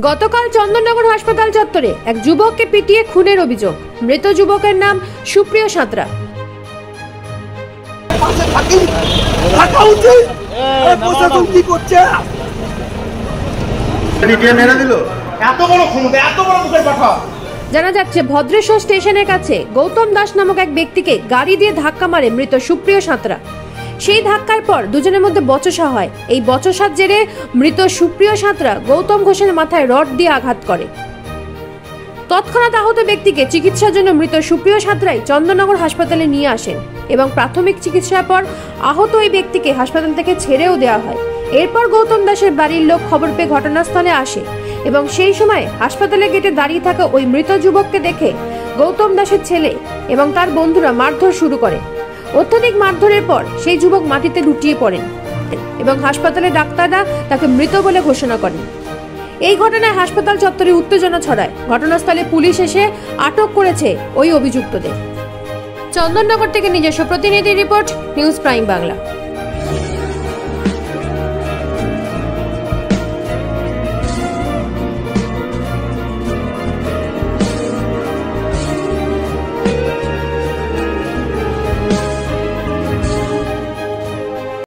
গতকাল চন্দননগর হাসপাতাল চত্বরে এক যুবককে পিটিয়ে খুনের অভিযোগ। মৃত যুবকের নাম সুপ্রিয় সাঁতরা। জানা যাচ্ছে ভদ্রেশ্বর স্টেশনের কাছে গৌতম দাস নামক এক ব্যক্তিকে গাড়ি দিয়ে ধাক্কা মারে মৃত সুপ্রিয় সাঁতরা। সেই ধাক্কার পর দুজনের মধ্যে বচসা হয়। এই বচসার জেরে মৃত সুপ্রিয় সাঁতরা গৌতম ঘোষের মাথায় রড দিয়ে আঘাত করে। তৎক্ষণাৎ আহত ব্যক্তিকে চিকিৎসার জন্য মৃত সুপ্রিয় সাঁতরাই চন্দননগর হাসপাতালে নিয়ে আসেন এবং প্রাথমিক চিকিৎসার পর আহত ওই ব্যক্তিকে হাসপাতাল থেকে ছেড়েও দেওয়া হয়। এরপর গৌতম দাসের বাড়ির লোক খবর পেয়ে ঘটনাস্থলে আসে এবং সেই সময় হাসপাতালে গেটে দাঁড়িয়ে থাকা ওই মৃত যুবককে দেখে গৌতম দাসের ছেলে এবং তার বন্ধুরা মারধর শুরু করে। অত্যধিক মারধরের পর সেই যুবক মাটিতে লুটিয়ে পড়েন এবং হাসপাতালে ডাক্তাররা তাকে মৃত বলে ঘোষণা করেন। এই ঘটনায় হাসপাতাল চত্বরে উত্তেজনা ছড়ায়। ঘটনাস্থলে পুলিশ এসে আটক করেছে ওই অভিযুক্তদের। চন্দননগর থেকে নিজস্ব প্রতিনিধি রিপোর্ট, নিউজ প্রাইম বাংলা।